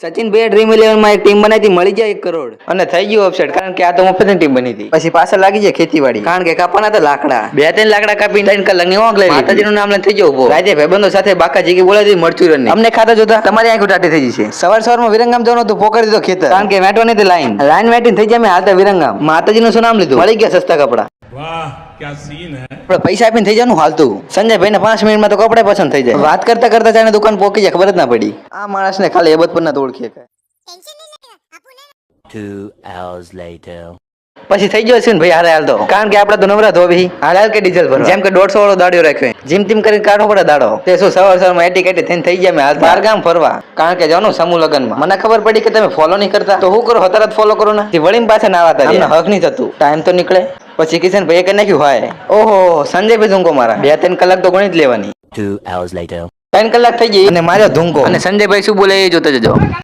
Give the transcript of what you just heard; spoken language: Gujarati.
સચિનભાઈ ડ્રીમ 11 માં એક ટીમ બનાવી હતી, મળી જાય 1 કરોડ અને થઈ ગયું અપસેટ, કારણ કે આ તો મફતની ટીમ બની હતી. પછી પાછળ લાગી જાય ખેતીવાડી, કારણ કે કાપવાના હતા લાકડા. 2-3 લાકડા કાપીને 3 કલાકની ઊંઘ લઈ માતાજીનું નામ લઈને થઈ ગયો ઉભો. રાતે ભાઈબંધો સાથે બાકા જીકી બોલાવી મરચુરન અમને ખાતા જોતા તમારી આંખો ટાટી થઈ જશે. સવારમાં વિરંગામ જવાનું હતું, પોકરી દીધો ખેતર, કારણ કે વેટવાની હતી લાઈન વેટીને થઈ જાય. મેં હાલતા વિરંગામ માતાજીનું શું નામ લીધું, મળી ગયા સસ્તા કપડા. વાહ क्या सीन है. આપણે પૈસા આપીને થઈ જવાનું હાલતું. સંજયભાઈ ને 5 મિનિટમાં તો કપડા પસંદ થઈ જાય. વાત કરતા કરતા જાણે દુકાન પોકી જાય, ખબર જ ના પડી. આ માણસને ખાલી એબત પર ના ઓળખીએ. 2 hours later. પછી થઈ ગયો છે ને ભાઈ હારે હાલતો, કારણ કે આપણે તો નવરા ધોબી હાલ કે ડીઝલ પર જેમ કે 150 વાળો દાડિયો રાખ્યો જીમ ટીમ કરીને કાઢો પડે દાડો. તે શું સવારમાં એટી કેટી થઈને થઈ ગયા. મેં હાલ બાર ગામ ફરવા, કારણ કે જાનો સમૂહ લગનમાં મને ખબર પડી કે તમે ફોલો નહીં કરતા, તો હું કરો તરત ફોલો કરો ને. વળીને પાછા ના આવતા, એમને હક નહીં થતું, ટાઈમ તો નીકળે. પછી કિશન ભાઈ કરી નાખ્યું હોય. ઓહો સંજયભાઈ ધૂંકો મારા 2-3 કલાક તો ગણી જ લેવાની. 2 hours later. 3 કલાક થઈ ગઈ અને માર્યો ધૂંકો. અને સંજયભાઈ શું બોલે એ જોતા જજો.